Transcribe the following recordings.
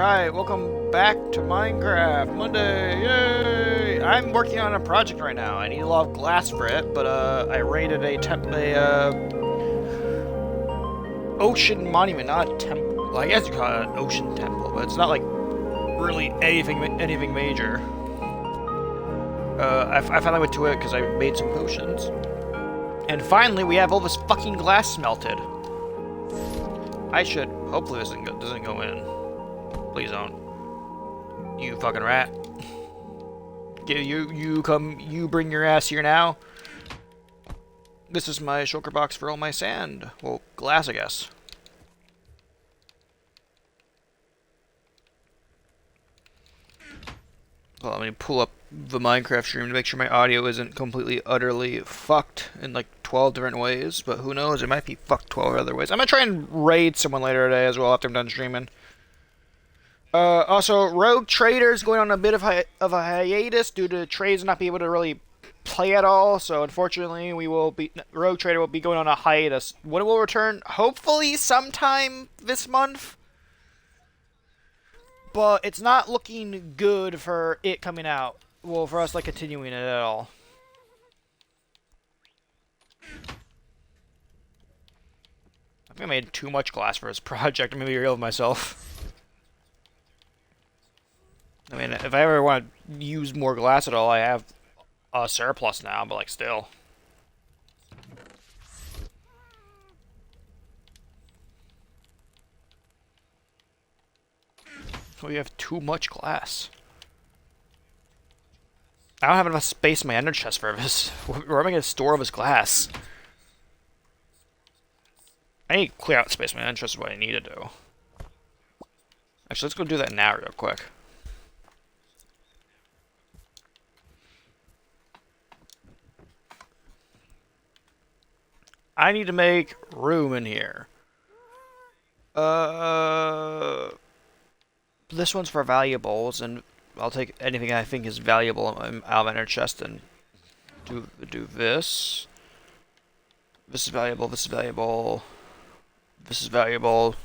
Alright, welcome back to Minecraft Monday, yay! I'm working on a project right now. I need a lot of glass for it, but I raided a ocean monument, not a temple. Well, I guess you call it an ocean temple, but it's not like really anything major. I finally went to it because I made some potions. And finally, we have all this fucking glass smelted. Hopefully this doesn't go in. Please don't. You fucking rat. You bring your ass here now. This is my shulker box for all my sand. Well, glass, I guess. Well, let me pull up the Minecraft stream to make sure my audio isn't completely, utterly fucked in like 12 different ways, but who knows, it might be fucked 12 other ways. I'm gonna try and raid someone later today as well after I'm done streaming. Also, Rogue Trader's going on a bit of a hiatus due to trades not being able to really play at all, so unfortunately Rogue Trader will be going on a hiatus. When it will return, hopefully sometime this month. But it's not looking good for it coming out. Well, for us, like, continuing it at all. I think I made too much glass for this project. I'm gonna be real with myself. I mean, if I ever want to use more glass at all, I have a surplus now, but, like, still. We have too much glass. I don't have enough space in my ender chest for this. Where am I going to store all this glass? I need to clear out space in my ender chest is what I need to do. Actually, let's go do that now real quick. I need to make room in here. This one's for valuables, and I'll take anything I think is valuable out of my inner chest and do this. This is valuable, this is valuable. This is valuable.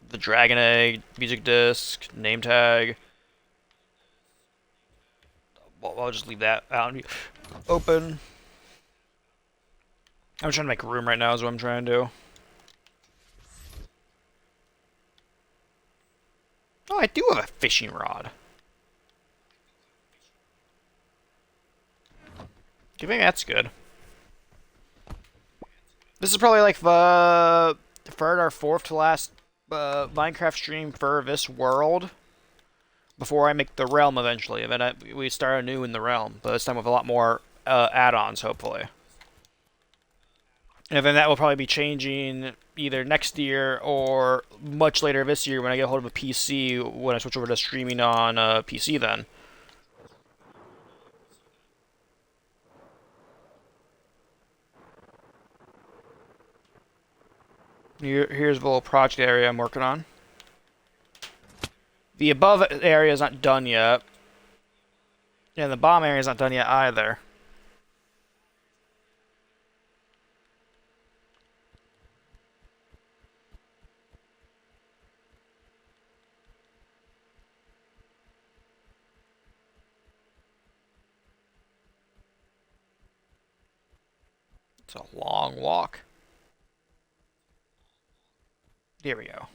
The dragon egg, music disc, name tag. Well, I'll just leave that out. Open. I'm trying to make room right now is what I'm trying to do. Oh, I do have a fishing rod. I think that's good. This is probably like the third or fourth to last Minecraft stream for this world. Before I make the realm eventually. And then we start anew in the realm. But this time with a lot more add-ons, hopefully. And then that will probably be changing either next year or much later this year when I get a hold of a PC, when I switch over to streaming on PC then. Here's the little project area I'm working on. The above area is not done yet. And the bottom area is not done yet either. It's a long walk. There we go.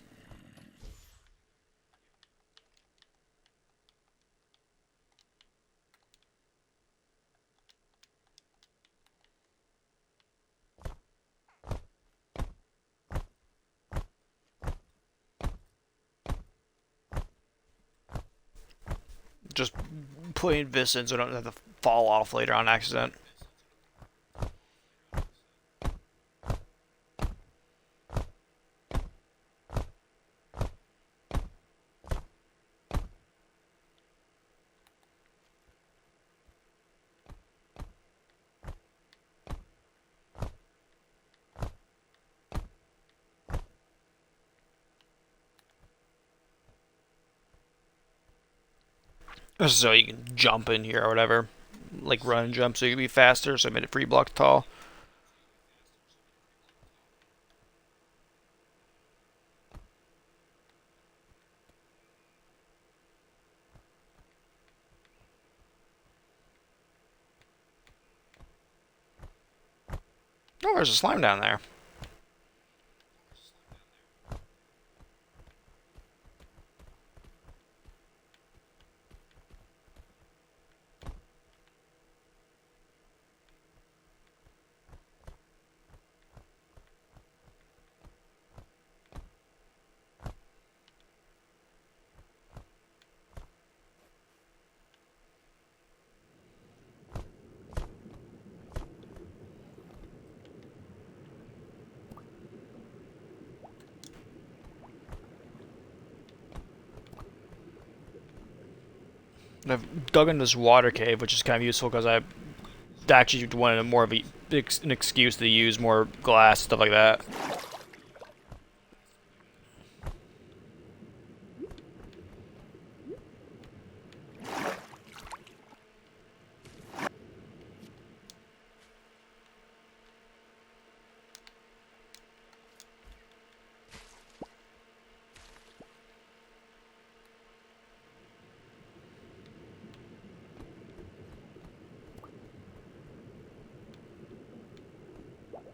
Just putting this in so I don't have to fall off later on accident. So you can jump in here or whatever. Like run and jump so you can be faster, so I made it 3 blocks tall. Oh, there's a slime down there. I've dug in this water cave, which is kind of useful because I actually wanted more of an excuse to use more glass, stuff like that.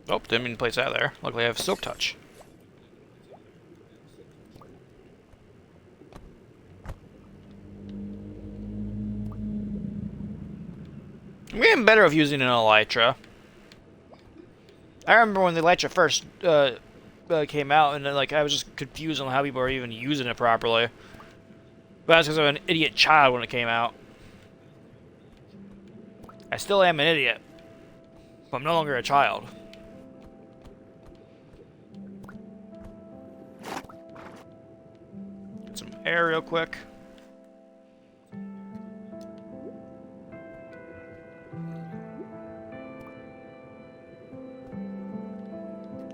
Oh, didn't mean to place that there. Luckily I have Silk Touch. I'm getting better with using an Elytra. I remember when the Elytra first came out, and like I was just confused on how people are even using it properly. But that's because I'm an idiot child when it came out. I still am an idiot, but I'm no longer a child. Get some air real quick.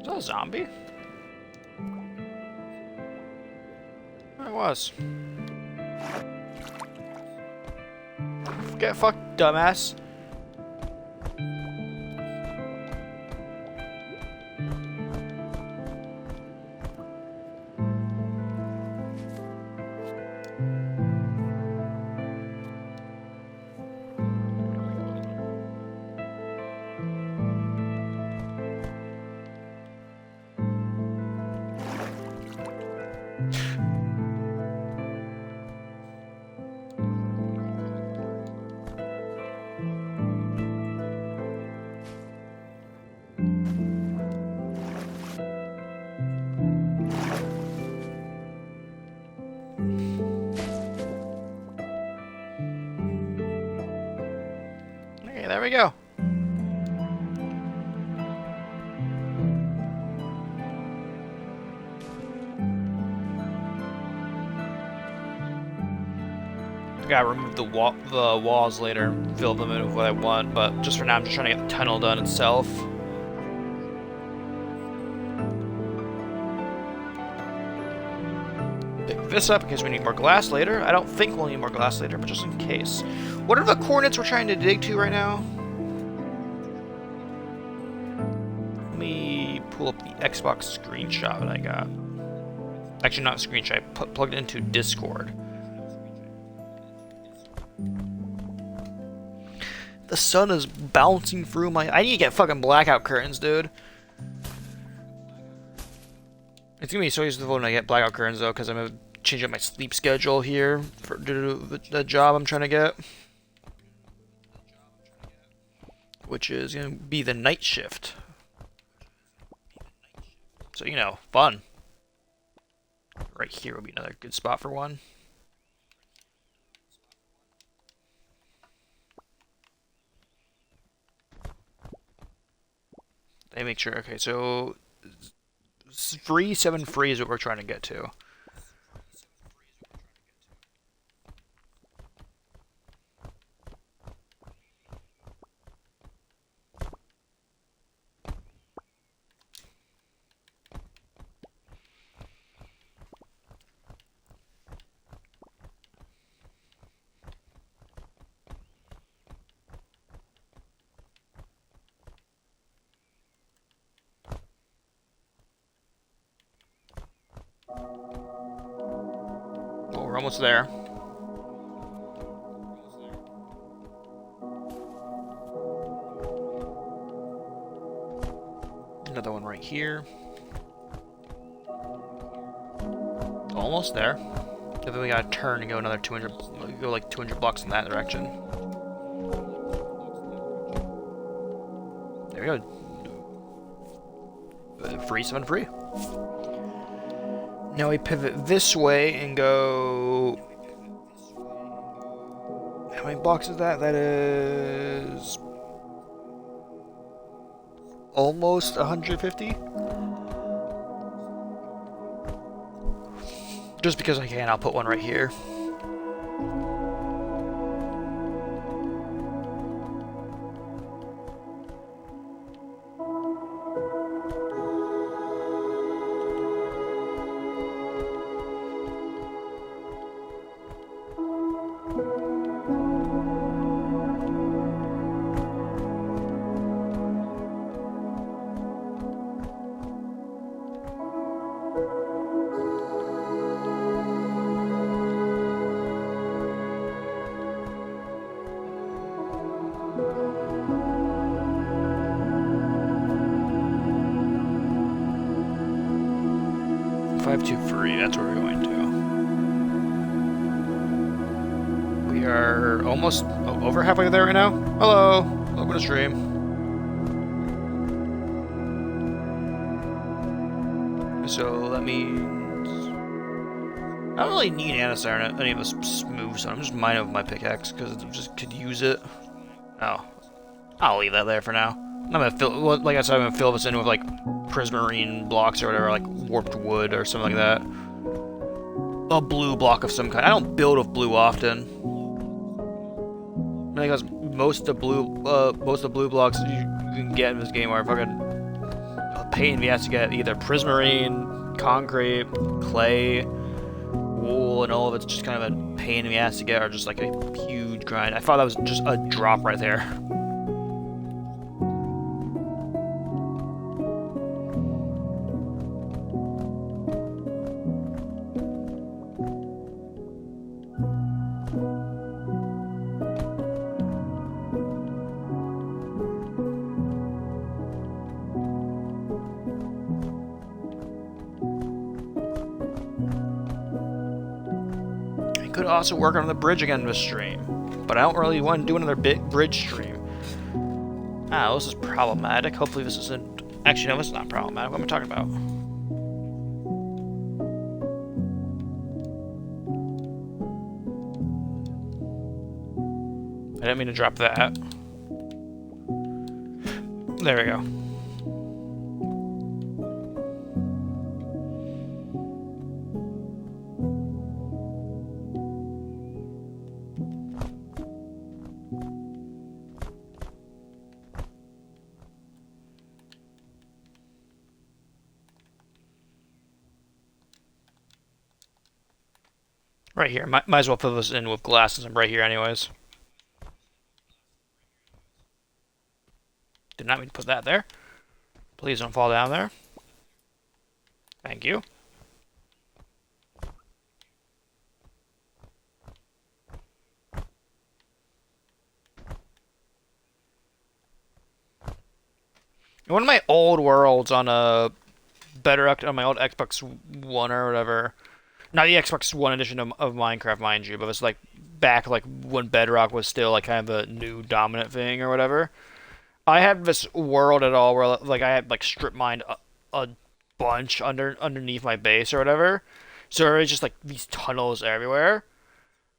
Is that a zombie? It was. Get fucked, dumbass. Okay, there we go. I gotta remove the walls later and fill them in with what I want, but just for now I'm just trying to get the tunnel done itself. Pick this up in case we need more glass later. I don't think we'll need more glass later, but just in case. What are the coordinates we're trying to dig to right now? Let me pull up the Xbox screenshot that I got. Actually, not a screenshot. I plugged it into Discord. The sun is bouncing through my... I need to get fucking blackout curtains, dude. It's gonna be so useful when I get blackout curtains, though, because I'm gonna change up my sleep schedule here for the job I'm trying to get. Which is gonna be the night shift. So, you know, fun. Right here will be another good spot for one. Let me make sure. Okay, so 7 free is what we're trying to get to. Well, we're almost there. right here. Almost there. And then we gotta turn and go another 200, go like 200 blocks in that direction. There we go. Free, 7 free. Now we pivot this way and go... How many blocks is that? That is... almost 150? Just because I can, I'll put one right here. Free, that's where we're going to. We are almost over halfway there right now. Hello, welcome to stream. So that means I don't really need Anastar in any of this smooth zone. I'm just mining with my pickaxe because I just could use it. Oh, I'll leave that there for now. I'm gonna fill, like I said, I'm gonna fill this in with like prismarine blocks or whatever, like warped wood or something like that. A blue block of some kind. I don't build with blue often. Because most of the blue blocks you can get in this game are fucking a pain in the ass to get. Either prismarine, concrete, clay, wool, and all of it's just kind of a pain in the ass to get, or just like a huge grind. I thought that was just a drop right there. Could also work on the bridge again this stream, but I don't really want to do another big bridge stream. Ah, this is problematic. Hopefully this isn't... Actually, no, this is not problematic. What am I talking about? I didn't mean to drop that. There we go. Right here. Might as well fill this in with glass since I'm right here anyways. Did not mean to put that there. Please don't fall down there. Thank you. In one of my old worlds on a bedrock, on my old Xbox One or whatever, not the Xbox One edition of Minecraft, mind you, but it was like back like when Bedrock was still like kind of the new dominant thing or whatever. I had this world at all where like I had like strip mined a bunch underneath my base or whatever. So there was just like these tunnels everywhere.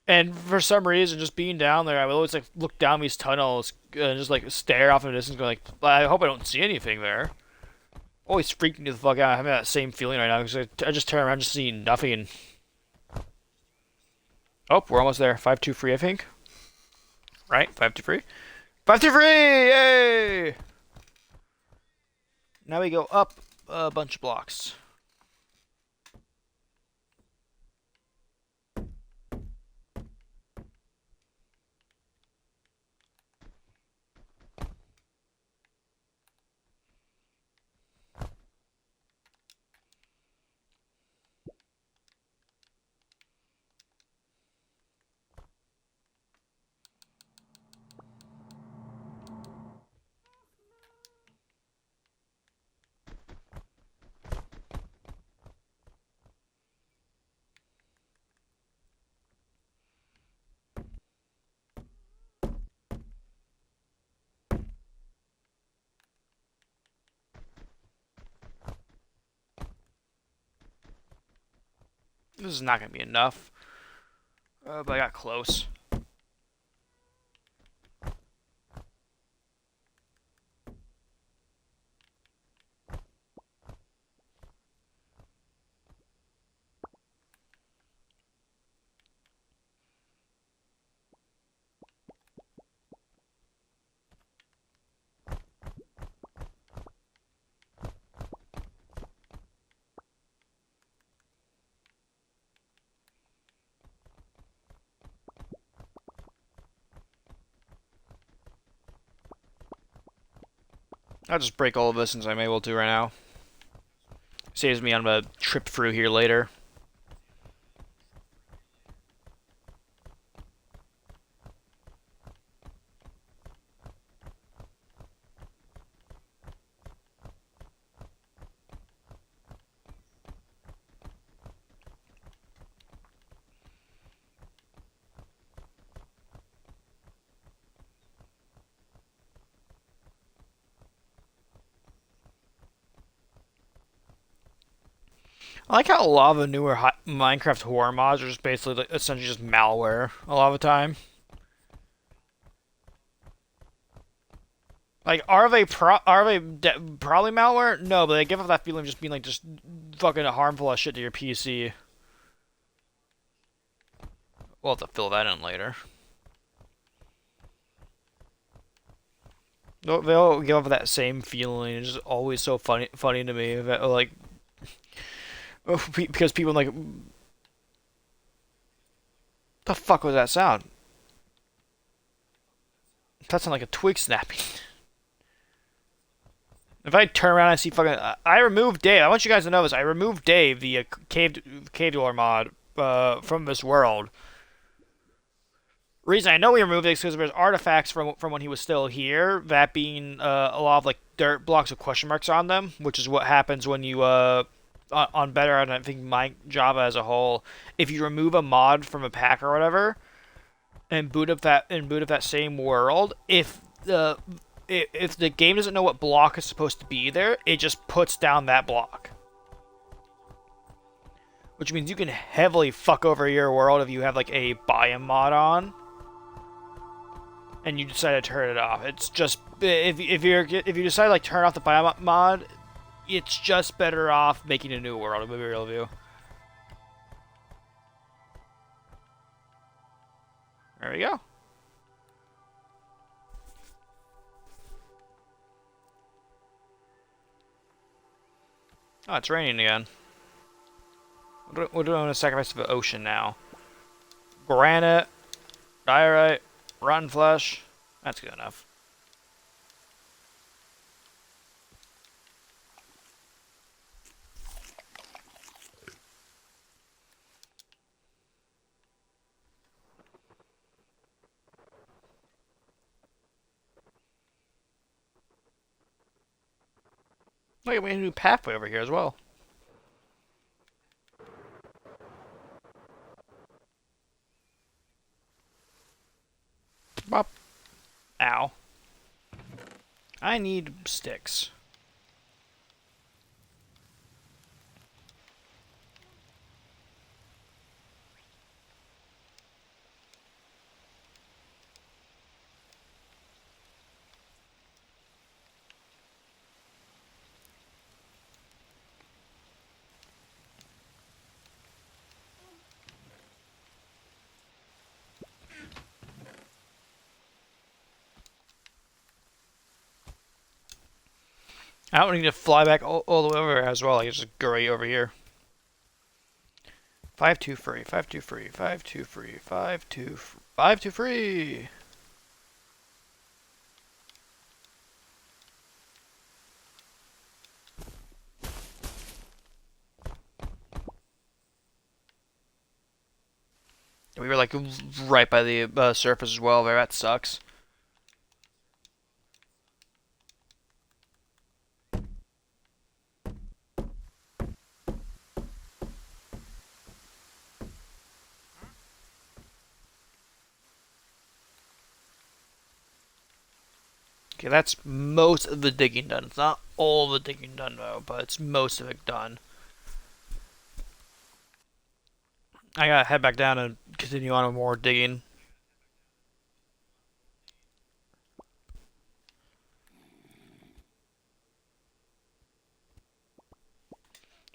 And for some reason, just being down there, I would always like look down these tunnels and just like stare off in the distance, going like, I hope I don't see anything there. Always freaking me the fuck out. I'm having that same feeling right now because I just turn around just seeing nothing. Oh, we're almost there. 5-2 free, I think. Right? 5-2 free. 5-2 free! Yay! Now we go up a bunch of blocks. This is not going to be enough. But I got close. I'll just break all of this since I'm able to right now. Saves me on a trip through here later. I like how a lot of the newer Minecraft horror mods are just basically like, essentially just malware a lot of the time. Like, are they probably malware? No, but they give off that feeling of just being like just fucking harmful as shit to your PC. We'll have to fill that in later. They'll give off that same feeling. It's just always so funny to me. That, like, because people like, the fuck was that sound? That sounded like a twig snapping. If I turn around and see fucking, I removed Dave. I want you guys to know this. I removed Dave, the cave dweller mod, from this world. Reason I know we removed it is because there's artifacts from when he was still here. That being a lot of like dirt blocks with question marks on them, which is what happens when you on Bedrock, and I think my Java as a whole, if you remove a mod from a pack or whatever, and boot up that same world, if the game doesn't know what block is supposed to be there, it just puts down that block. Which means you can heavily fuck over your world if you have like a biome mod on, and you decide to turn it off. It's just if you decide to like turn off the biome mod, it's just better off making a new world. With a real view. There we go. Oh, it's raining again. We're doing a sacrifice of the ocean now. Granite, diorite, rotten flesh. That's good enough. Look, we have a new pathway over here as well. Bop. Ow. I need sticks. I don't need to fly back all the way over as well. I can just go right over here. 5-2 free, 5-2 free, 5-2 free, 5-2 free. We were like right by the surface as well. There, that sucks. Okay, that's most of the digging done. It's not all the digging done though, but it's most of it done. I gotta head back down and continue on with more digging.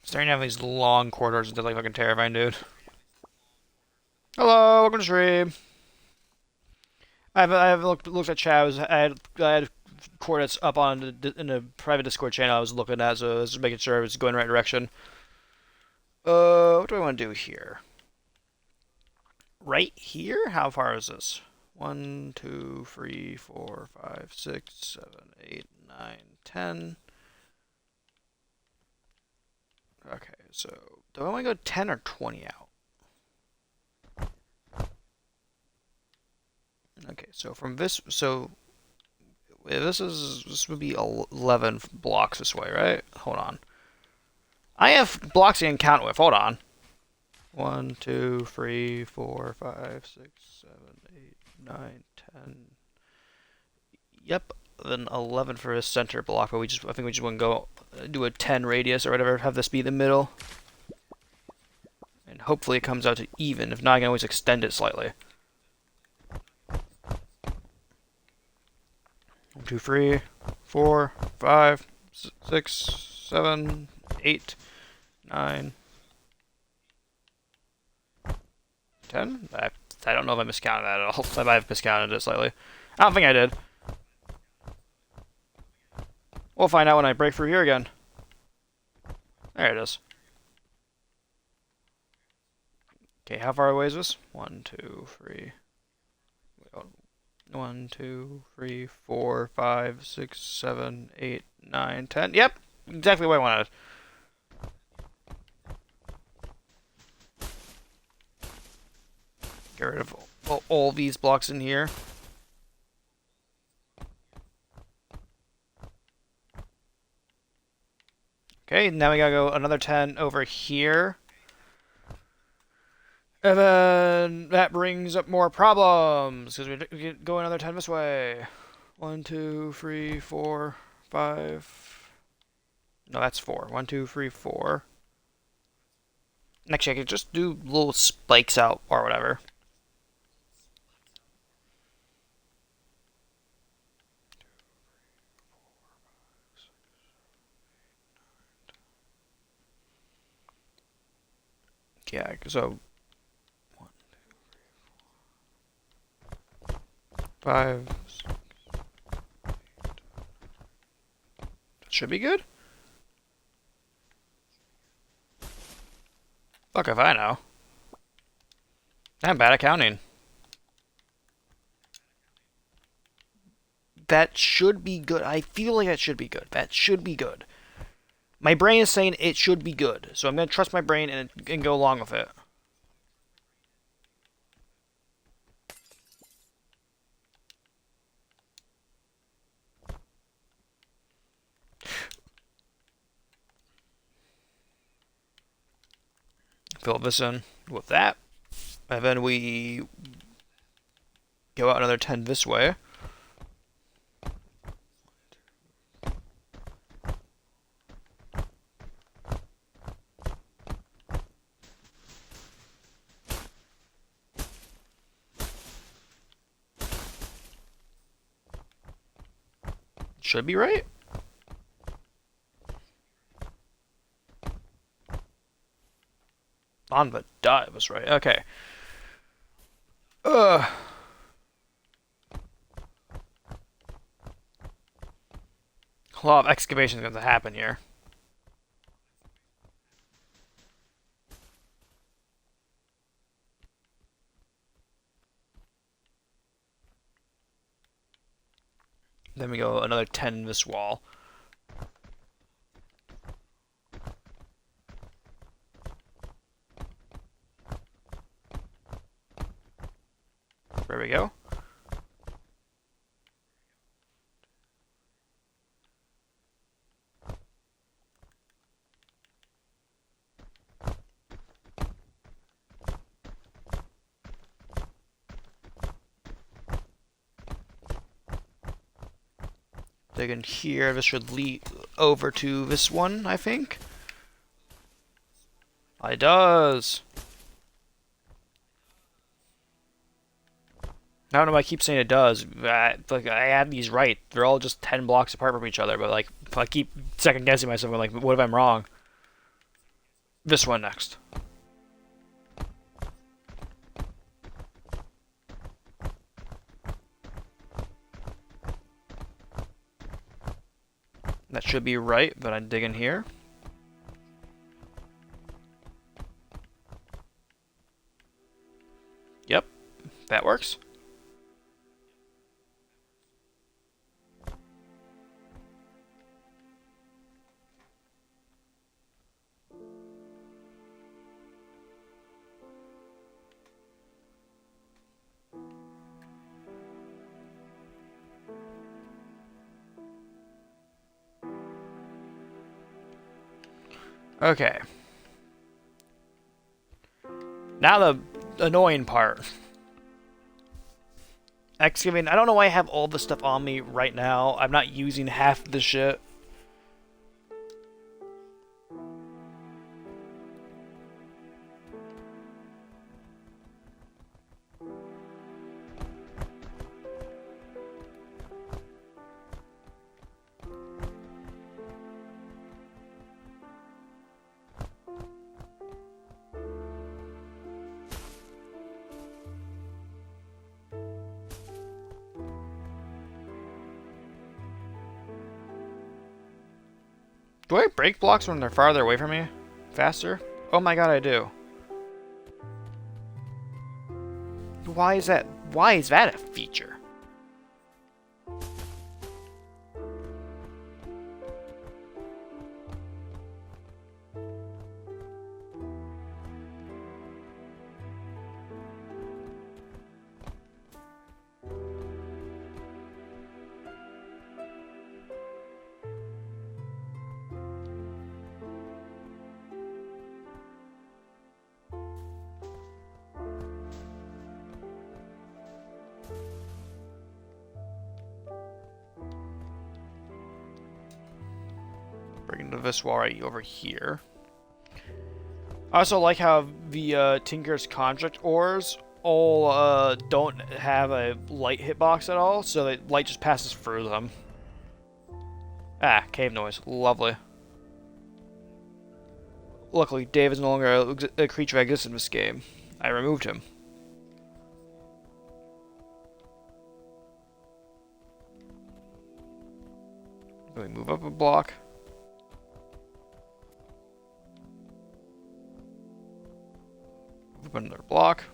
Starting to have these long corridors is like fucking terrifying, dude. Hello, welcome to stream. I haven't looked at chat. I had coordinates up on in the private Discord channel I was looking at, so I was making sure I was going the right direction. What do I want to do here? Right here? How far is this? 1, 2, 3, 4, 5, 6, 7, 8, 9, 10. Okay, so do I want to go 10 or 20 out? Okay, so from this, so this would be 11 blocks this way, right? Hold on. I have blocks I can count with. Hold on. 1, 2, 3, 4, 5, 6, 7, 8, 9, 10. Yep. Then 11 for his center block, but I think we just want to go do a 10 radius or whatever. Have this be the middle, and hopefully it comes out to even. If not, I can always extend it slightly. 1, 2, 3, 4, 5, 6, 7, 8, 9, 10? I don't know if I miscounted that at all. I might have miscounted it slightly. I don't think I did. We'll find out when I break through here again. There it is. Okay, how far away is this? 1, 2, 3. 1, 2, 3, 4, 5, 6, 7, 8, 9, 10. Yep, exactly what I wanted. Get rid of all these blocks in here. Okay, now we gotta go another 10 over here. And then that brings up more problems, because we go another 10 this way. 1, 2, 3, 4, 5. No, that's 4. 1, 2, 3, 4. Actually, I could just do little spikes out or whatever. Yeah, so 1, 2, 3, 4, 5, 6, 8. That should be good. Fuck if I know. I'm bad at counting. That should be good. I feel like that should be good. That should be good. My brain is saying it should be good, so I'm going to trust my brain and go along with it. Fill this in with that. And then we go out another 10 this way. Should be right. On the dot was right. Okay. A lot of excavation is going to happen here. Then we go another 10 in this wall. There we go. Dig in here. This should lead over to this one, I think. It does. I don't know why I keep saying it does. Like I had these right. They're all just 10 blocks apart from each other, but like I keep second guessing myself. I'm like, what if I'm wrong? This one next. That should be right, but I dig in here. Yep, that works. Okay. Now the annoying part. Excavating. I don't know why I have all this stuff on me right now. I'm not using half of the shit. Do I break blocks when they're farther away from me? Faster? Oh my god, I do. Why is that? Why is that a feature? Bring the Viswar right over here. I also like how the Tinker's Construct ores all don't have a light hitbox at all, so the light just passes through them. Ah, cave noise. Lovely. Luckily, Dave is no longer a creature that exists in this game. I removed him. Really move up a block. Move up another block.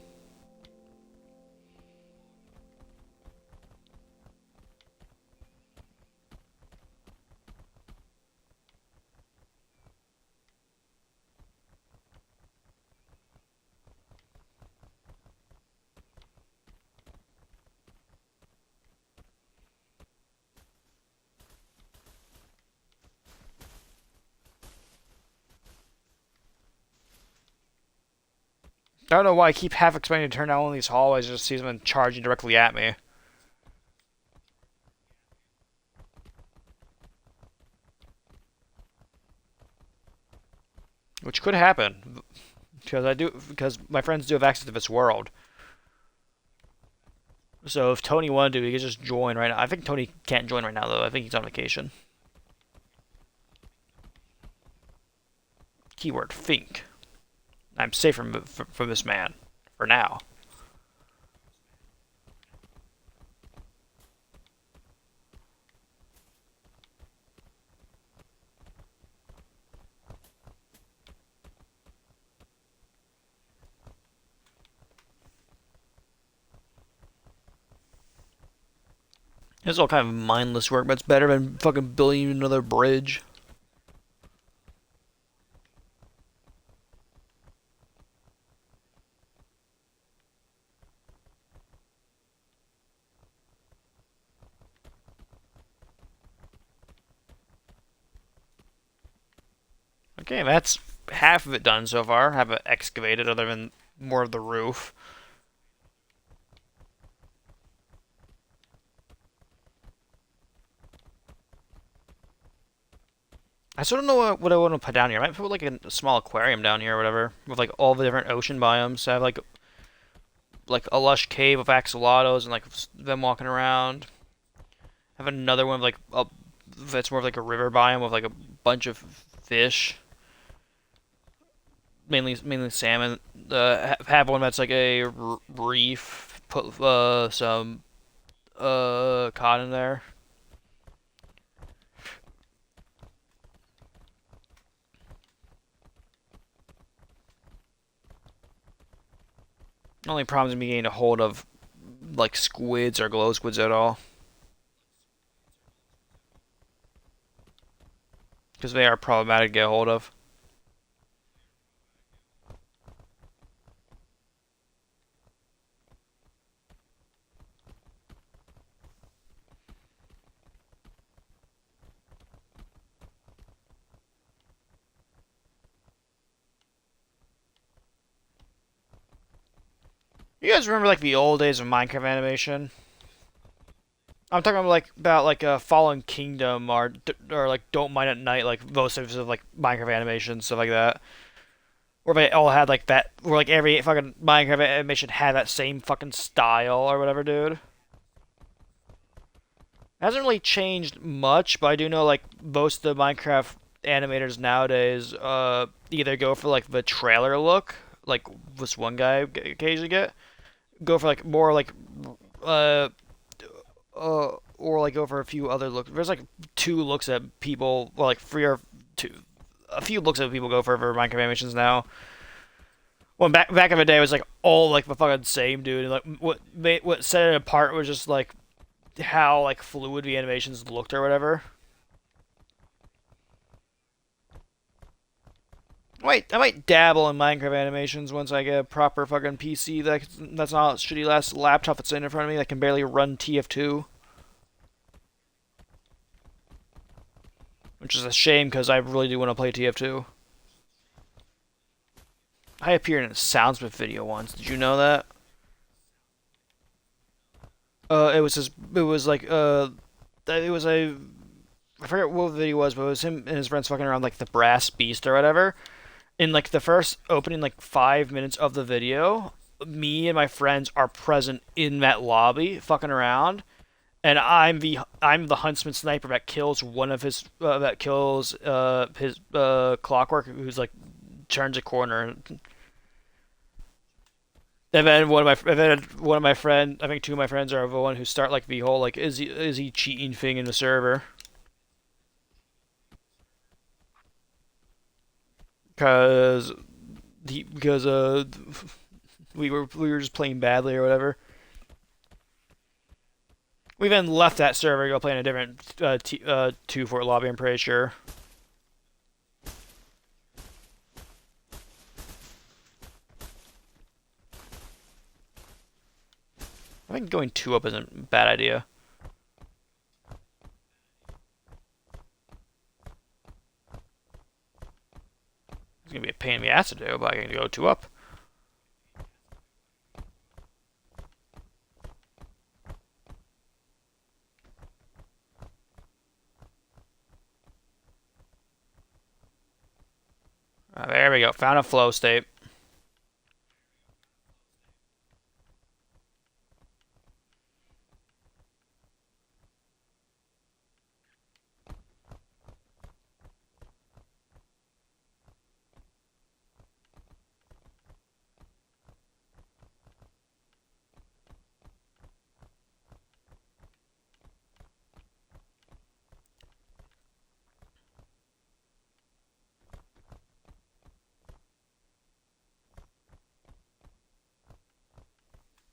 I don't know why I keep half expecting to turn down one of these hallways and just see someone charging directly at me. Which could happen. Because my friends do have access to this world. So if Tony wanted to, he could just join right now. I think Tony can't join right now, though. I think he's on vacation. Keyword, think. I'm safe from this man. For now. This is all kind of mindless work, but it's better than fucking building another bridge. Okay, that's half of it done so far. Have it excavated, other than more of the roof. I still don't know what I want to put down here. I might put like a small aquarium down here or whatever, with like all the different ocean biomes. I have like like a lush cave of axolotls and like them walking around. I have another one with like a that's more of like a river biome with like a bunch of fish, mainly salmon. Have one that's like a reef. Put some cod in there. The only problem is me getting a hold of like squids or glow squids at all because they are problematic to get a hold of. You guys remember like the old days of Minecraft animation? I'm talking about like Fallen Kingdom or like Don't Mine at Night, like those types of like Minecraft animations, stuff like that. Where they all had like that, where like every fucking Minecraft animation had that same fucking style or whatever, dude. It hasn't really changed much, but I do know like most of the Minecraft animators nowadays either go for like the trailer look, like this one guy occasionally go for like more like uh or like go for a few other looks. There's like two looks that people, well, like three or two, a few looks that people go for Minecraft animations now. Well, back in the day, it was like all like the fucking same, dude. And like what set it apart was just like how like fluid the animations looked or whatever. I might dabble in Minecraft animations once I get a proper fucking PC that's not a shitty last laptop that's sitting in front of me that can barely run TF2. Which is a shame because I really do want to play TF2. I appeared in a Soundsmith video once. Did you know that? It was his. It was like it was a. I forget what the video was, but it was him and his friends fucking around like the brass beast or whatever. In like the first opening like 5 minutes of the video, me and my friends are present in that lobby, fucking around, and I'm the huntsman sniper that kills one of his his clockwork who's like turns a corner. And then one of my friend, I think two of my friends are the one who start like the whole like is he cheating thing in the server because we were just playing badly or whatever. We then left that server to go play in a different 2 Fort lobby. I'm pretty sure. I think going 2 up isn't a bad idea. It's gonna be a pain in the ass to do, but I can go 2 up. There we go. Found a flow state.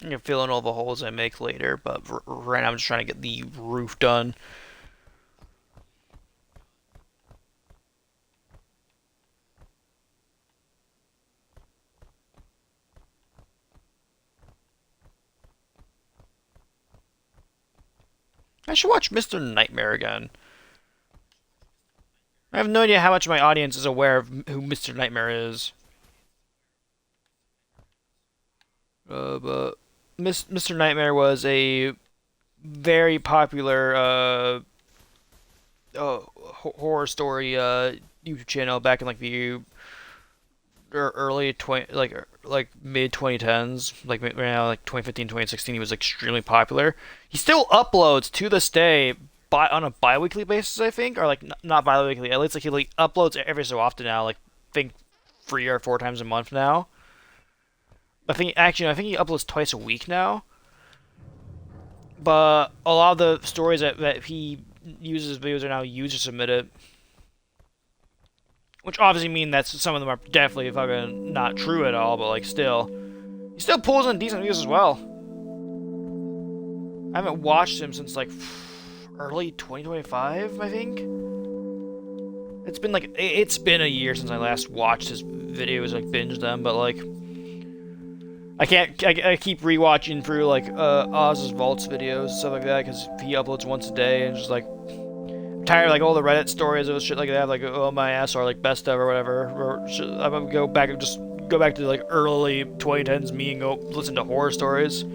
I can fill in all the holes I make later, but right now I'm just trying to get the roof done. I should watch Mr. Nightmare again. I have no idea how much of my audience is aware of who Mr. Nightmare is. But Mr. Nightmare was a very popular horror story YouTube channel back in like the early 20 like like mid 2010s, like right now, like 2015, 2016, he was extremely popular. He still uploads to this day on a bi-weekly basis, I think, or like not bi-weekly. At least like he like uploads every so often now. Like I think 3 or 4 times a month now. I think actually I think he uploads twice a week now. But a lot of the stories that he uses videos are now user submitted, which obviously mean that some of them are definitely fucking not true at all. But like still, he still pulls in decent views as well. I haven't watched him since like early 2025, I think. It's been a year since I last watched his videos, like binged them, but like I keep rewatching through like Oz's Vaults videos, stuff like that, because he uploads once a day, and just like I'm tired of like all the Reddit stories of shit like that, like oh my ass or like best of or whatever. Or I'm gonna go back to like early 2010s me and go listen to horror stories.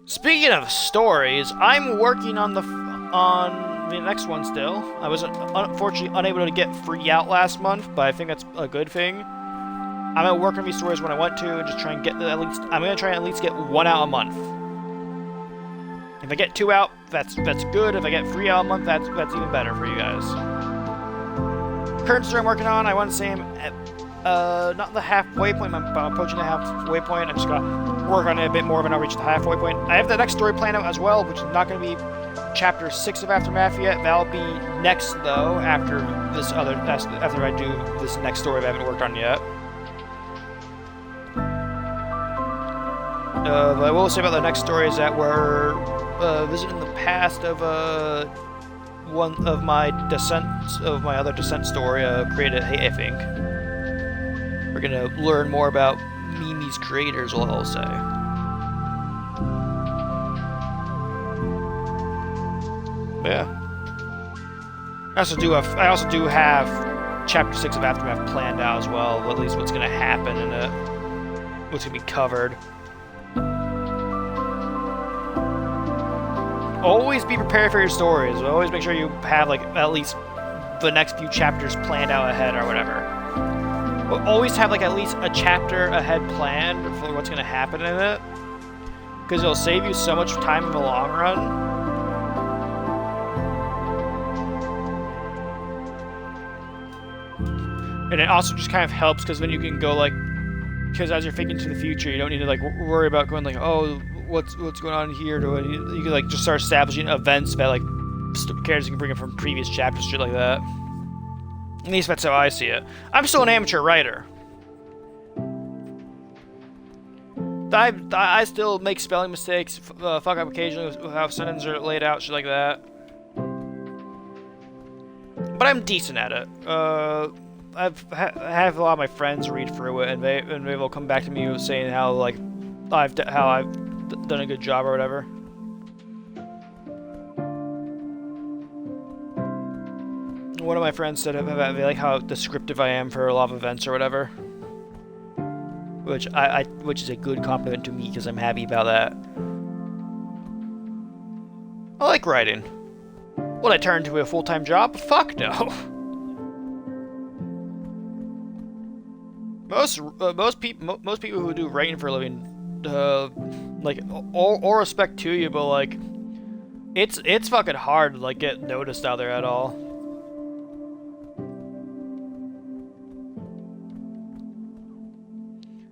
Speaking of stories, I'm working on the next one still. I was unfortunately unable to get free out last month, but I think that's a good thing. I'm gonna work on these stories when I want to, and just try and get at least. I'm gonna try and at least get 1 out a month. If I get 2 out, that's good. If I get 3 out a month, that's even better for you guys. Current story I'm working on, I want to say I'm at not the halfway point, but I'm approaching the halfway point. I'm just gonna work on it a bit more when I reach the halfway point. I have the next story planned out as well, which is not gonna be chapter 6 of Aftermath yet. That'll be next though, after I do this next story that I haven't worked on yet. But I will say about the next story is that we're visiting the past of one of my other Descent story, created, I think. We're gonna learn more about Mimi's creators, I'll say. But yeah. I also do have chapter 6 of Aftermath planned out as well, at least what's gonna happen in it, what's gonna be covered. Always be prepared for your stories. Always make sure you have like at least the next few chapters planned out ahead or whatever. But always have like at least a chapter ahead planned for what's going to happen in it, because it'll save you so much time in the long run. And it also just kind of helps because then you can go like, because as you're thinking to the future, you don't need to like worry about going like, oh, what's going on here? You can like just start establishing events that like characters you can bring in from previous chapters, shit like that. At least that's how I see it. I'm still an amateur writer. I still make spelling mistakes, fuck up occasionally with how sentences are laid out, shit like that. But I'm decent at it. I have a lot of my friends read through it, and they will come back to me saying how like I've done a good job or whatever. One of my friends said about like how descriptive I am for a lot of events or whatever, which is a good compliment to me because I'm happy about that. I like writing. Will I turn into a full-time job? Fuck no. Most people who do writing for a living, like all respect to you, but like it's fucking hard to like get noticed out there at all.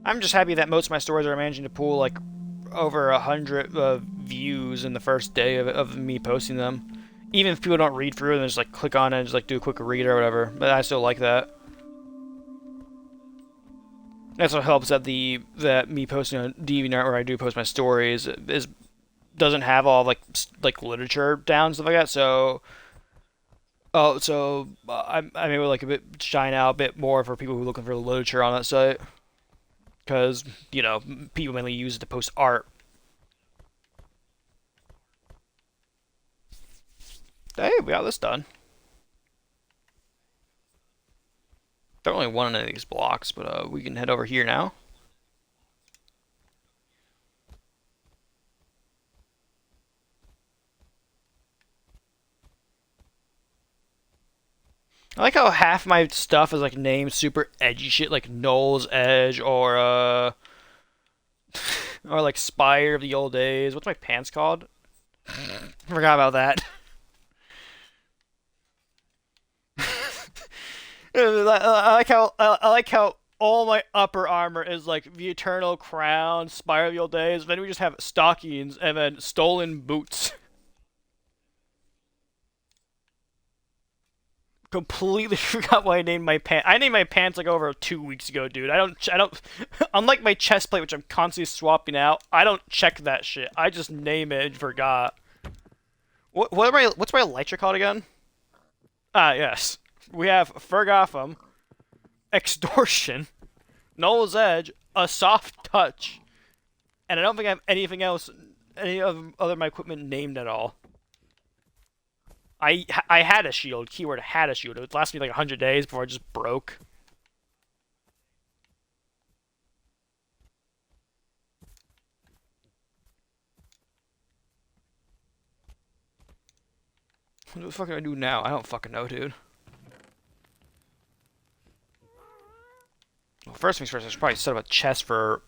I'm just happy that most of my stories are managing to pull like over 100 views in the first day of me posting them. Even if people don't read through them, just like click on it and just like do a quick read or whatever. But I still like that. That's what helps that me posting on DeviantArt where I do post my stories doesn't have all like literature down and stuff like that. So I'm able to like a bit shine out a bit more for people who are looking for literature on that site, because you know people mainly use it to post art. Hey, we got this done. Don't really want any of these blocks, but we can head over here now. I like how half my stuff is like named super edgy shit like Noel's Edge or like Spire of the Old Days. What's my pants called? Forgot about that. I like how all my upper armor is like the Eternal Crown, Spire of the Old Days. Then we just have stockings and then stolen boots. Completely forgot why I named my pants. I named my pants like over 2 weeks ago, dude. I don't. Unlike my chest plate, which I'm constantly swapping out, I don't check that shit. I just name it and forgot. What's my elytra called again? Ah, yes. We have Fergotham, Extortion, Noel's Edge, a soft touch, and I don't think I have anything else, any of other my equipment named at all. I had a shield. Keyword had a shield. It would last me like 100 days before it just broke. What the fuck do I do now? I don't fucking know, dude. Well, first things first, I should probably set up a chest for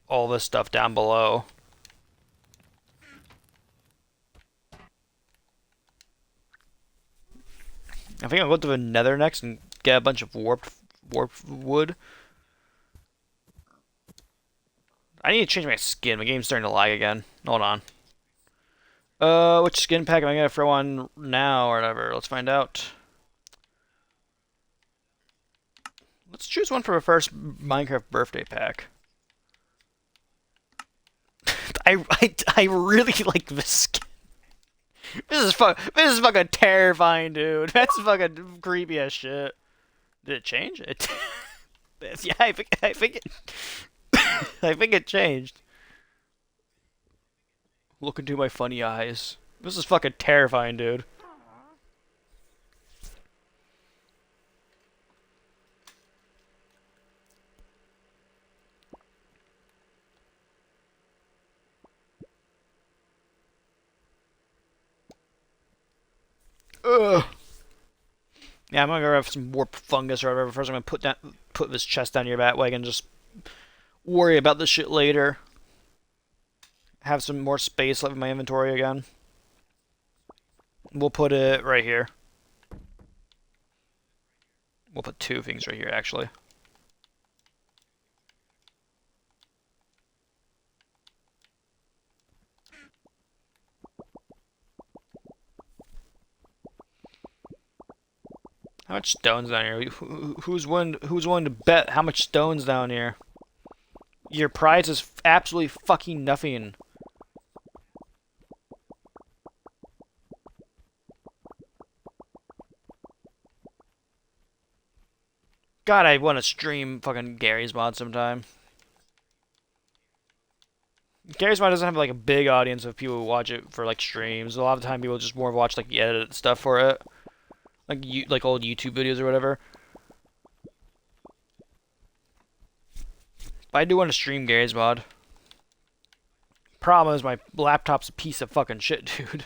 all this stuff down below. I think I'll go to the nether next and get a bunch of warped wood. I need to change my skin. My game's starting to lag again. Hold on. Which skin pack am I gonna throw on now or whatever? Let's find out. Let's choose one for the first Minecraft birthday pack. I really like this skin. This is fucking terrifying, dude. That's fucking creepy as shit. Did it change? It yeah, I think it I think it changed. Look into my funny eyes. This is fucking terrifying, dude. Ugh. Yeah, I'm gonna grab some warp fungus or whatever. First, I'm gonna put this chest down your back way and just worry about this shit later. Have some more space left in my inventory again. We'll put it right here. We'll put two things right here, actually. How much stone's down here? Who's willing to bet how much stone's down here? Your prize is absolutely fucking nothing. God, I want to stream fucking Gary's mod sometime. Gary's mod doesn't have like a big audience of people who watch it for like streams. A lot of the time, people just more watch like the edited stuff for it. Like old YouTube videos or whatever. But I do want to stream Gary's mod. Problem is my laptop's a piece of fucking shit, dude.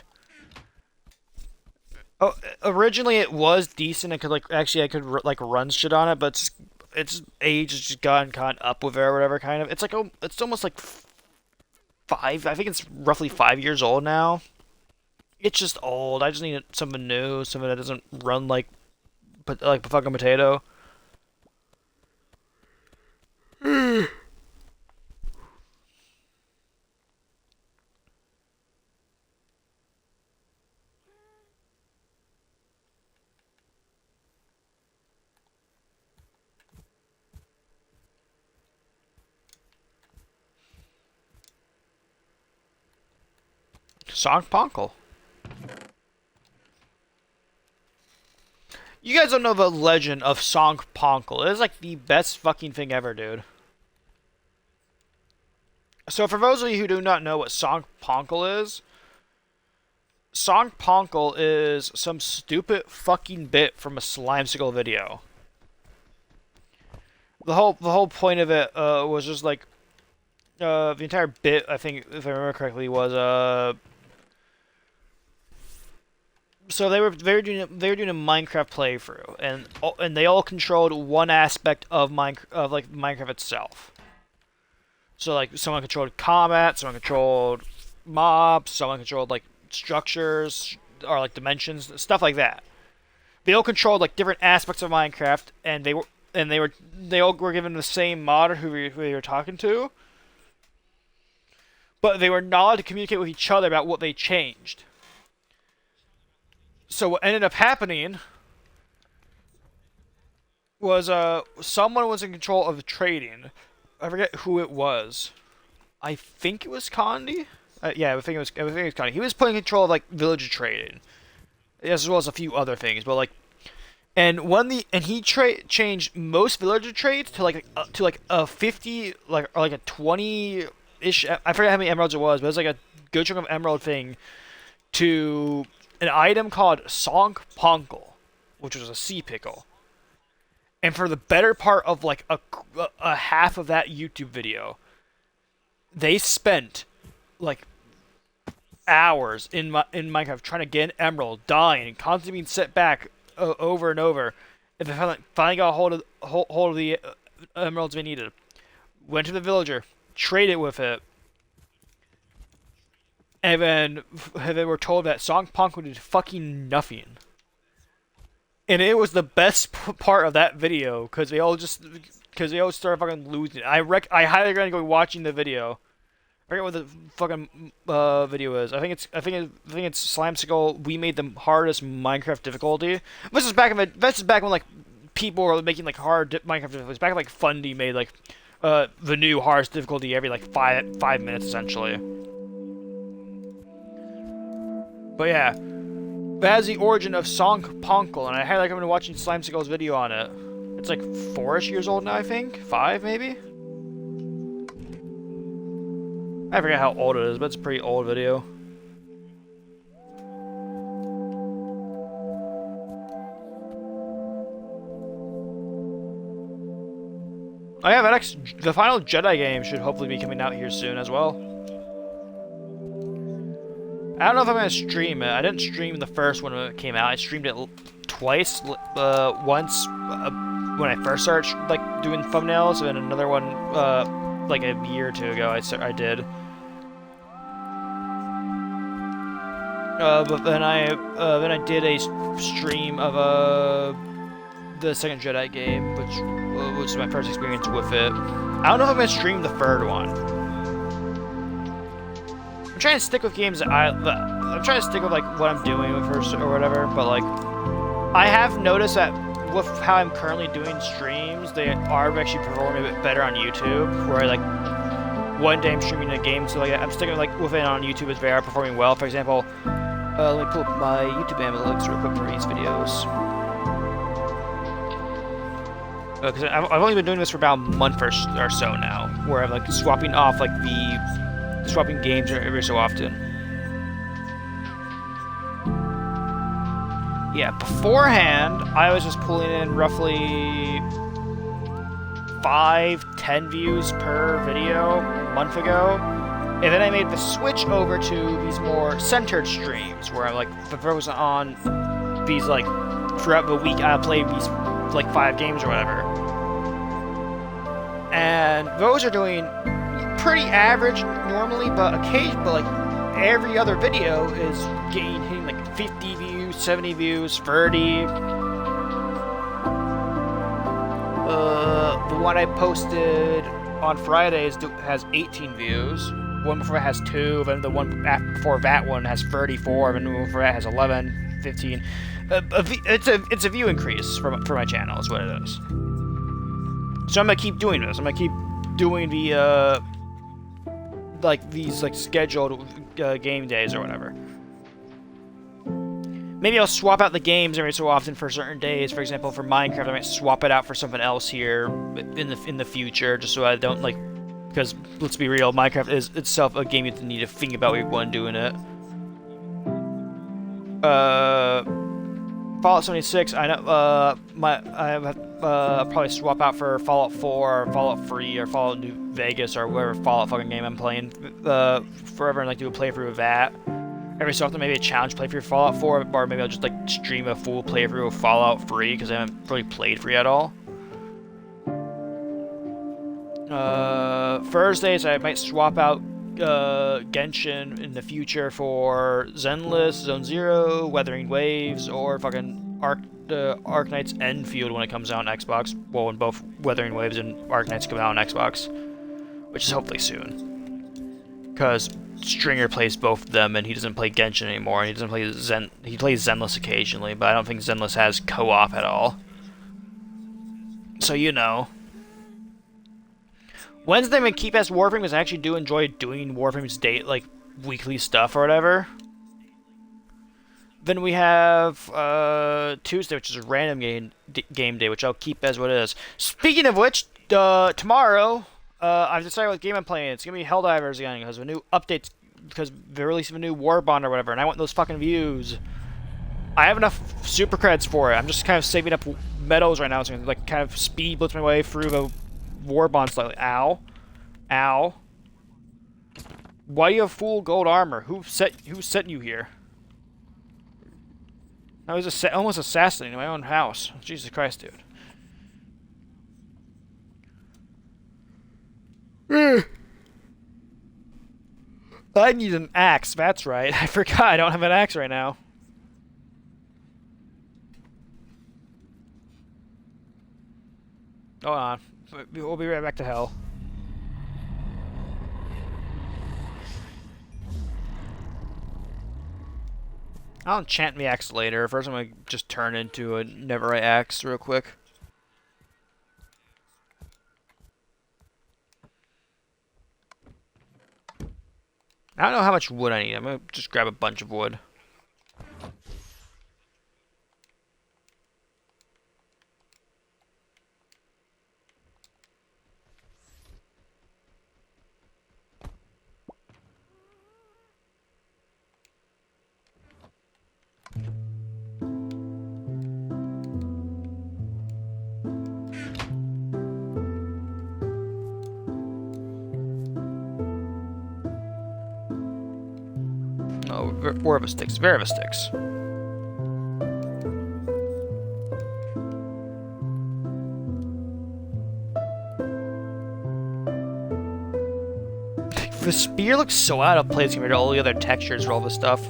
Oh, originally it was decent. I could I could like run shit on it, but its age has just gotten caught up with it or whatever. Kind of. It's like it's almost like 5. I think it's roughly 5 years old now. It's just old. I just need something new, something that doesn't run like a fucking potato. Songponkle. You guys don't know the legend of Songponkle. It is like the best fucking thing ever, dude. So for those of you who do not know what Songponkle is some stupid fucking bit from a Slimesicle video. The whole point of it was just like the entire bit, I think if I remember correctly, was So they were doing a Minecraft playthrough, and they all controlled one aspect of Minecraft itself. So like someone controlled combat, someone controlled mobs, someone controlled like structures or like dimensions, stuff like that. They all controlled like different aspects of Minecraft, and they all were given the same mod who they were talking to, but they were not allowed to communicate with each other about what they changed. So what ended up happening was someone was in control of the trading. I forget who it was. I think it was Condi. Yeah, I think it was Condi. He was putting control of like villager trading, as well as a few other things. But like, and he changed most villager trades to like a 50 like or like a 20 ish. I forget how many emeralds it was, but it was like a good chunk of emerald thing to an item called Sonk Ponkle, which was a sea pickle. And for the better part of like a half of that YouTube video, they spent like hours in Minecraft trying to get an emerald, dying, constantly being set back over and over. And they finally got hold of the emeralds they needed. Went to the villager, traded with it, and then they were told that Song Punk did fucking nothing. And it was the best part of that video because they all started fucking losing. I highly recommend going watching the video. I forget what the fucking video is. I think it's Slime Skull. We made the hardest Minecraft difficulty. This is back when like people were making like hard Minecraft difficulties. Back when like Fundy made like the new hardest difficulty every like 5 minutes essentially. But yeah, that is the origin of Sonk Ponkle, and I highly recommend watching Slime Skull's video on it. It's like 4-ish years old now, I think. 5 maybe. I forget how old it is, but it's a pretty old video. Oh yeah, the final Jedi game should hopefully be coming out here soon as well. I don't know if I'm gonna stream it. I didn't stream the first one when it came out. I streamed it twice. Once when I first started like doing thumbnails, and another one like a year or two ago. I did. But then I did a stream of the second Jedi game, which was my first experience with it. I don't know if I'm gonna stream the third one. I'm trying to stick with games I'm trying to stick with like what I'm doing with her or whatever. But like, I have noticed that with how I'm currently doing streams, they are actually performing a bit better on YouTube. Where like one day I'm streaming a game, so like I'm sticking with it on YouTube as they are performing well. For example. Let me pull up my YouTube analytics real quick for these videos. Because I've only been doing this for about a month or so now, where I'm like swapping games every so often. Yeah, beforehand I was just pulling in roughly 5-10 views per video a month ago. And then I made the switch over to these more centered streams, where I'm like focused on these like throughout the week I play these like 5 games or whatever. And those are doing pretty average normally, but like every other video is hitting like 50 views, 70 views, 30. The one I posted on Fridays has 18 views. One before it has 2, then the one before that one has 34, and the one before that has 11, 15. It's a view increase for my channel, is what it is. So I'm gonna keep doing this. I'm gonna keep doing the like these like scheduled game days or whatever. Maybe I'll swap out the games every so often for certain days. For example, for Minecraft, I might swap it out for something else here in the future, just so I don't like. Because, let's be real, Minecraft is itself a game you need to think about what you want doing it. Fallout 76, I know, I'll probably swap out for Fallout 4, or Fallout 3, or Fallout New Vegas, or whatever Fallout fucking game I'm playing, forever, and like do a playthrough of that. Every so often, maybe a challenge playthrough of Fallout 4, or maybe I'll just like stream a full playthrough of Fallout 3 because I haven't really played 3 at all. Thursdays, I might swap out Genshin in the future for Zenless, Zone Zero, Weathering Waves, or fucking Arknight's Enfield when it comes out on Xbox. Well, when both Weathering Waves and Arknights come out on Xbox, which is hopefully soon. Because Stringer plays both of them, and he doesn't play Genshin anymore, and he doesn't play he plays Zenless occasionally, but I don't think Zenless has co-op at all. So you know. Wednesday I'm gonna keep as Warframe because I actually do enjoy doing Warframe's like weekly stuff or whatever. Then we have Tuesday, which is a random game day, which I'll keep as what it is. Speaking of which, tomorrow I've decided what game I'm playing. It's gonna be Helldivers again because of a new updates, because they're releasing a new Warbond or whatever, and I want those fucking views. I have enough super credits for it. I'm just kind of saving up medals right now, so I can like kind of speed blitz my way through the Warbond slightly. Ow. Ow. Why do you have full gold armor? Who sent you here? I was almost assassinating my own house. Jesus Christ, dude. I need an axe, that's right. I forgot I don't have an axe right now. Hold on. We'll be right back to hell. I'll enchant my axe later. First I'm gonna just turn into a Neverite axe real quick. I don't know how much wood I need. I'm gonna just grab a bunch of wood. Verva sticks. The spear looks so out of place compared to all the other textures for all this stuff.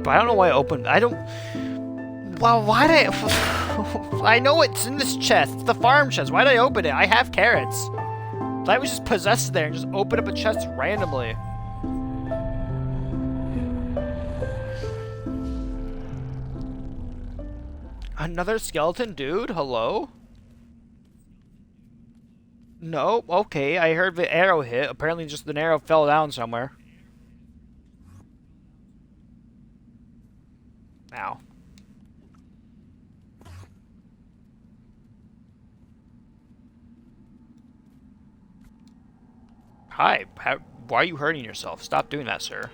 I don't know why I opened. I don't. Well, why did I? I know it's in this chest. It's the farm chest. Why did I open it? I have carrots. I was just possessed there and just opened up a chest randomly. Another skeleton dude? Hello? No? Okay, I heard the arrow hit. Apparently just an arrow fell down somewhere. Ow. Hi. Why are you hurting yourself? Stop doing that, sir.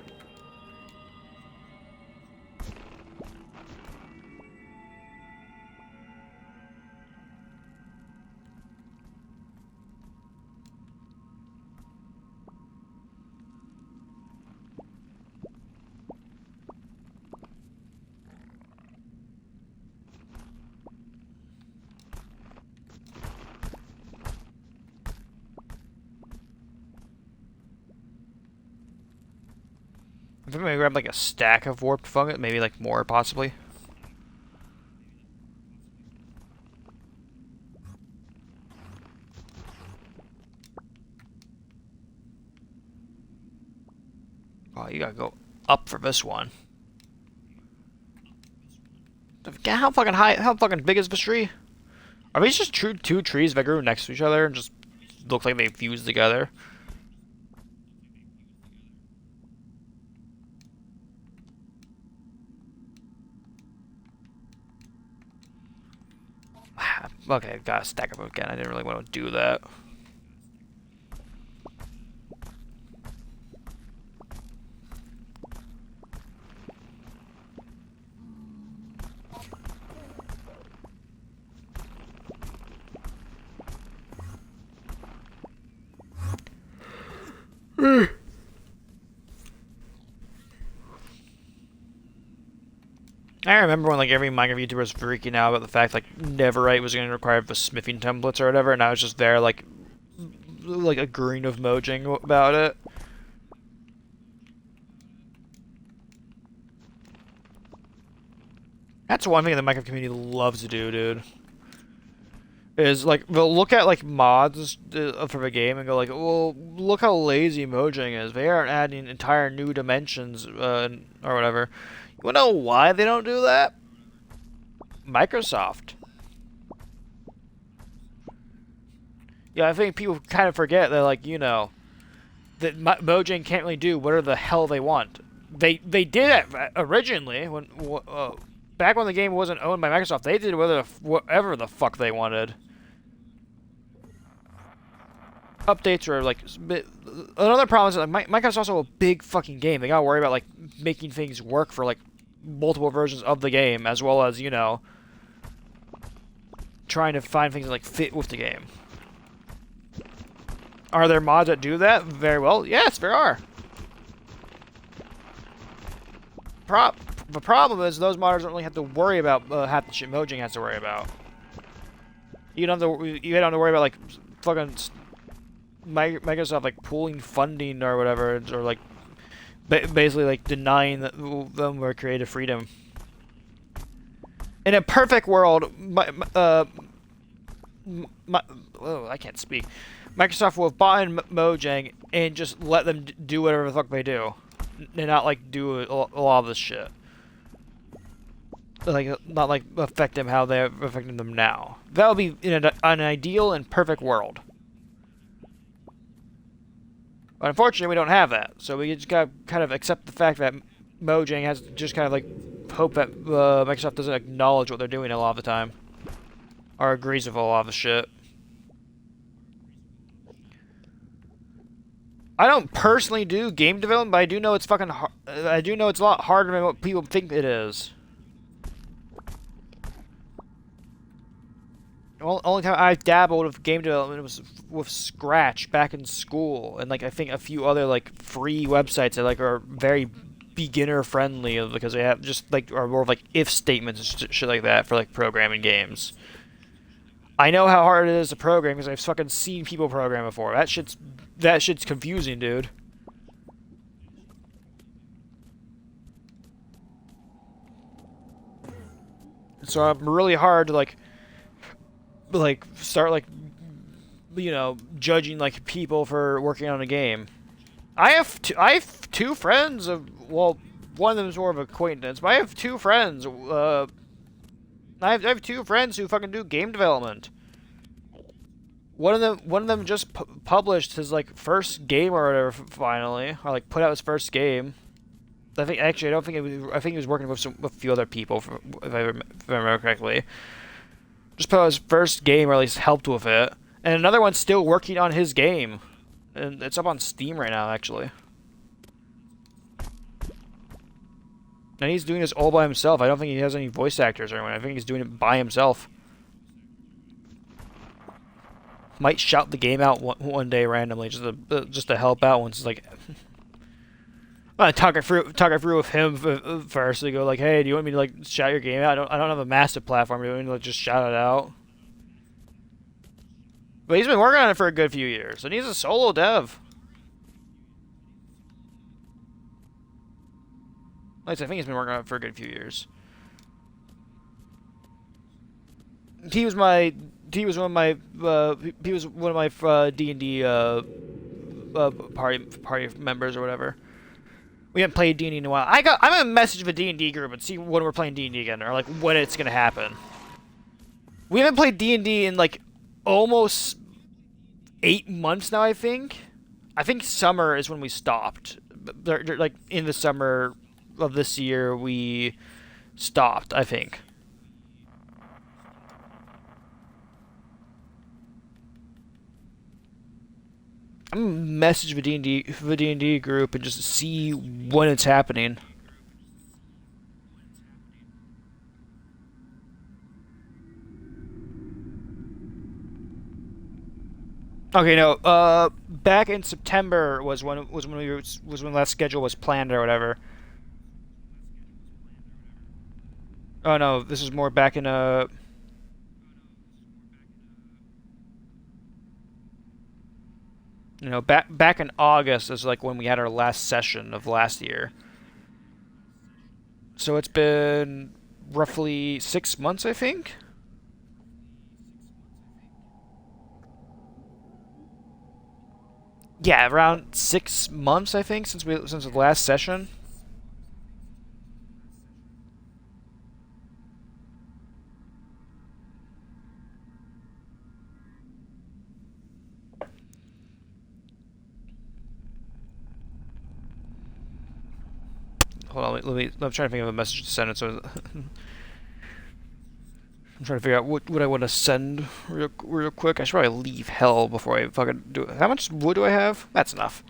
I think maybe grab like a stack of warped fungus, maybe like more possibly. Oh, you gotta go up for this one. How fucking high? How fucking big is this tree? Are these just two trees that grew next to each other and just look like they fused together. Okay, gotta stack up again. I didn't really want to do that. I remember when like every Minecraft YouTuber was freaking out about the fact like Neverite was going to require the smithing templates or whatever, and I was just there like agreeing with Mojang about it. That's one thing the Minecraft community loves to do, dude. Is like they'll look at like mods for the game and go like, well, look how lazy Mojang is. They aren't adding entire new dimensions or whatever. You wanna know why they don't do that? Microsoft. Yeah, I think people kind of forget that, like, you know, that Mojang can't really do whatever the hell they want. They did it originally when back when the game wasn't owned by Microsoft. They did whatever the fuck they wanted. Updates are like another problem is like Microsoft's also a big fucking game. They gotta worry about like making things work for like multiple versions of the game, as well as, you know, trying to find things that like fit with the game. Are there mods that do that very well? Yes, there are. The problem is those modders don't really have to worry about half the shit Mojang has to worry about. You don't have to worry about like fucking Microsoft like pooling funding or whatever, or like basically like denying them their creative freedom. In a perfect world, I can't speak. Microsoft will have bought in Mojang and just let them do whatever the fuck they do, and not like do a lot of this shit. Like not like affect them how they're affecting them now. That would be in an ideal and perfect world. But unfortunately, we don't have that, so we just gotta kind of accept the fact that Mojang has just kind of like hope that Microsoft doesn't acknowledge what they're doing a lot of the time, or agrees with a lot of the shit. I don't personally do game development, but I do know it's fucking. I do know it's a lot harder than what people think it is. Only time I've dabbled with game development was with Scratch back in school, and like I think a few other like free websites that like are very beginner friendly because they have just like are more of like if statements and shit like that for like programming games. I know how hard it is to program because I've fucking seen people program before. That shit's confusing, dude. So I'm really hard to like start like, you know, judging like people for working on a game. I have two friends of, well, one of them is more of an acquaintance, but I have two friends. I have two friends who fucking do game development. One of them just published his like first game or whatever finally, or like put out his first game. I think actually I don't think it was, I think he was working with a few other people if I remember correctly. Just put out his first game, or at least helped with it. And another one's still working on his game. And it's up on Steam right now, actually. And he's doing this all by himself. I don't think he has any voice actors or anyone. I think he's doing it by himself. Might shout the game out one day randomly, just to help out once it's like... I talk it through with him first. They go like, "Hey, do you want me to like shout your game out? I don't have a massive platform. Do you want me to like, just shout it out?" But he's been working on it for a good few years, and he's a solo dev. At least I think he's been working on it for a good few years. He was one of my D&D party members or whatever. We haven't played D&D in a while. I'm gonna message the D&D group and see when we're playing D&D again, or like when it's gonna happen. We haven't played D&D in like almost 8 months now, I think. I think summer is when we stopped. Like in the summer of this year, we stopped, I think. I'm gonna message the D&D group and just see when it's happening. Okay, no. Back in September was when last schedule was planned or whatever. Oh no, this is more back in back in August is like when we had our last session of last year. So it's been roughly 6 months, I think. Yeah, around 6 months, I think, since the last session. Hold on, I'm trying to think of a message to send it. So I'm trying to figure out what I want to send real quick. I should probably leave hell before I fucking do it. How much wood do I have? That's enough.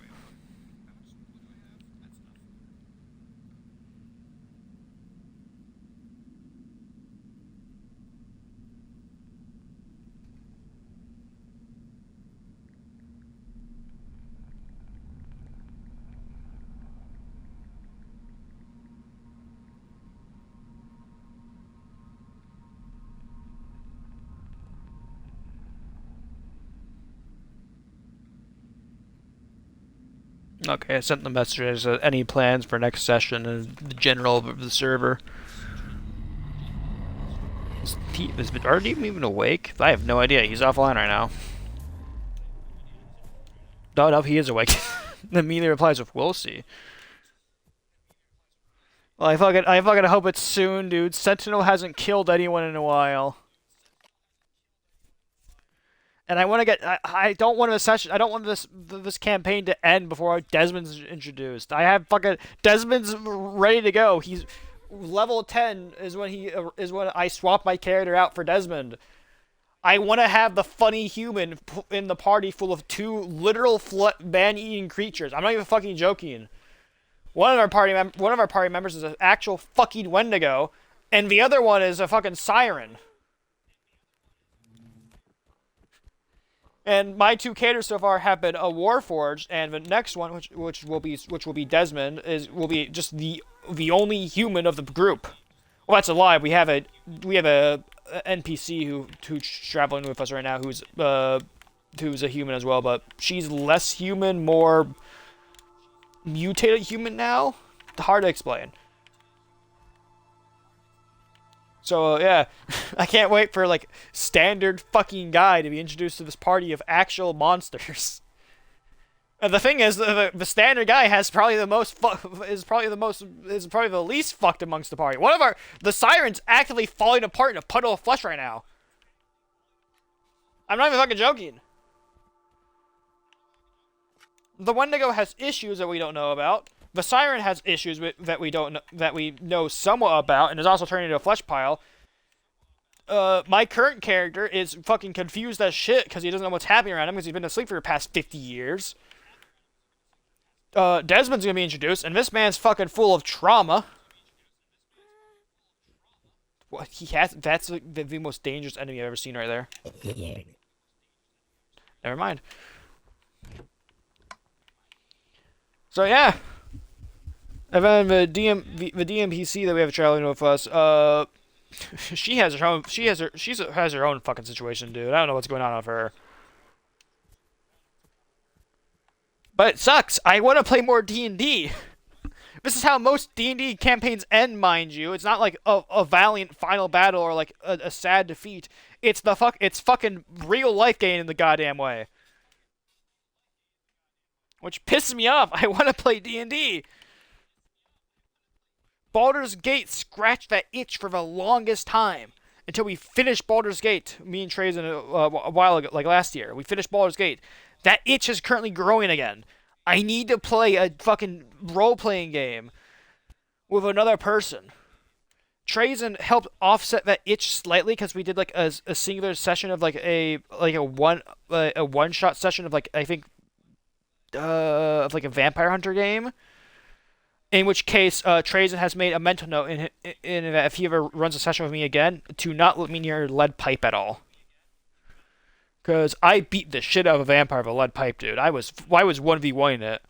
Okay, I sent the message. Any plans for next session and the general of the server. Is Bedard even awake? I have no idea. He's offline right now. No, he is awake. Then immediately replies with, "We'll see." Well, I fucking hope it's soon, dude. Sentinel hasn't killed anyone in a while. And I want to get. I don't want a session. I don't want this campaign to end before Desmond's introduced. I have fucking Desmond's ready to go. He's level 10 is when I swap my character out for Desmond. I want to have the funny human in the party full of two literal man-eating creatures. I'm not even fucking joking. One of our party members is an actual fucking Wendigo, and the other one is a fucking siren. And my two characters so far have been a Warforged, and the next one, which will be Desmond, will be just the only human of the group. Well, that's a lie. We have a NPC who's traveling with us right now, who's a human as well, but she's less human, more mutated human now. Hard to explain. So yeah, I can't wait for like standard fucking guy to be introduced to this party of actual monsters. And the thing is, the standard guy has probably is probably the least fucked amongst the party. The siren's actively falling apart in a puddle of flesh right now. I'm not even fucking joking. The Wendigo has issues that we don't know about. The siren has issues that we know somewhat about, and is also turning into a flesh pile. My current character is fucking confused as shit because he doesn't know what's happening around him because he's been asleep for the past 50 years. Desmond's gonna be introduced, and this man's fucking full of trauma. What that's the most dangerous enemy I've ever seen right there. Never mind. So yeah. And then the DMPC that we have traveling with us, she has her own fucking situation, dude. I don't know what's going on with her. But it sucks. I want to play more D&D. This is how most D&D campaigns end, mind you. It's not like a valiant final battle or like a sad defeat. It's fucking real life game in the goddamn way. Which pisses me off. I want to play D&D. Baldur's Gate scratched that itch for the longest time. until we finish Baldur's Gate. Me and Trazen a while ago, like last year, we finished Baldur's Gate. That itch is currently growing again. I need to play a fucking role-playing game with another person. Trazen helped offset that itch slightly because we did like a singular session of like a one shot session of like I think of like a vampire hunter game. In which case, Trazen has made a mental note in that if he ever runs a session with me again, to not let me near lead pipe at all. Because I beat the shit out of a vampire with a lead pipe, dude. I was 1v1ing it.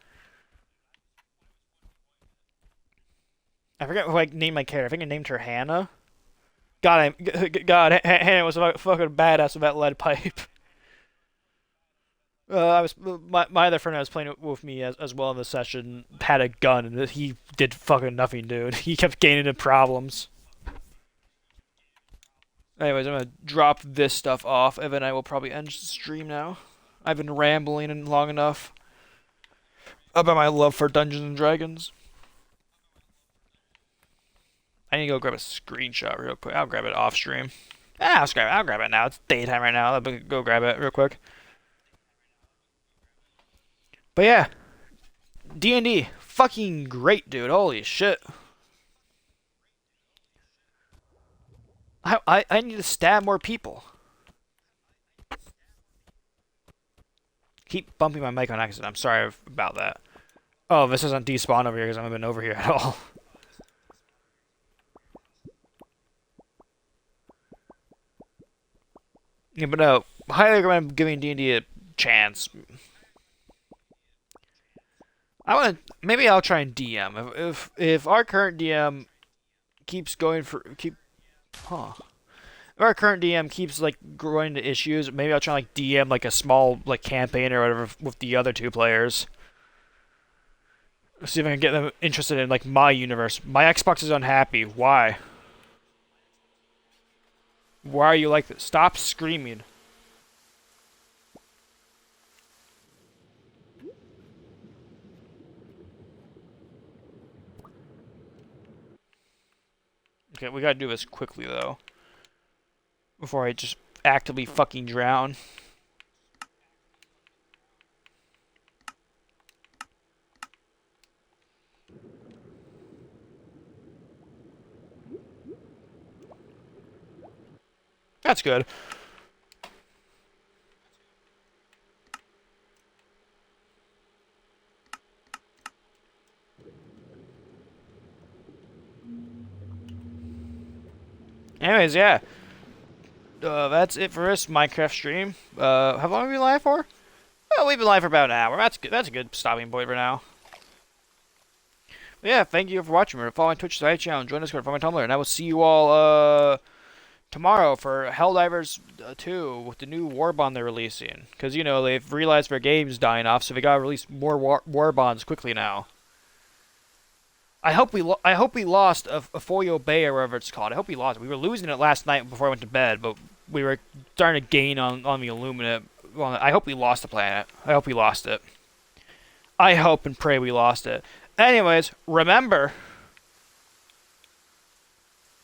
I forget who I named my character. I think I named her Hannah. Hannah was fucking badass with that lead pipe. My other friend I was playing with me as well in the session had a gun and he did fucking nothing, dude. He kept gaining into problems. Anyways, I'm gonna drop this stuff off and then I will probably end the stream now. I've been rambling long enough about my love for Dungeons and Dragons. I need to go grab a screenshot real quick. I'll grab it off stream. I'll grab it now. It's daytime right now. I'll go grab it real quick. But yeah, D&D, fucking great, dude. Holy shit. I need to stab more people. Keep bumping my mic on accident. I'm sorry about that. Oh, this isn't despawn over here because I haven't been over here at all. Yeah, but no, highly recommend giving D&D a chance. Maybe I'll try and DM. If our current DM keeps going if our current DM keeps like growing into issues, maybe I'll try and like DM like a small like campaign or whatever with the other two players. See if I can get them interested in like my universe. My Xbox is unhappy. Why? Why are you like this? Stop screaming. Okay, we gotta do this quickly though. Before I just actively fucking drown. That's good. Anyways, yeah. That's it for this Minecraft stream. How long have we been live for? Well, we've been live for about an hour. That's good. That's a good stopping point for now. But yeah, thank you for watching. Remember, follow my Twitch side channel, join Discord, follow my Tumblr, and I will see you all tomorrow for Helldivers 2 with the new war bond they're releasing. Because, you know, they've realized their game's dying off, so they gotta release more war bonds quickly now. I hope we lost a Foyo Bay or whatever it's called. I hope we lost it. We were losing it last night before I went to bed, but we were starting to gain on the Illuminate. Well, I hope we lost the planet. I hope we lost it. I hope and pray we lost it. Anyways, remember,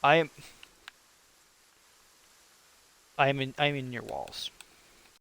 I'm in your walls.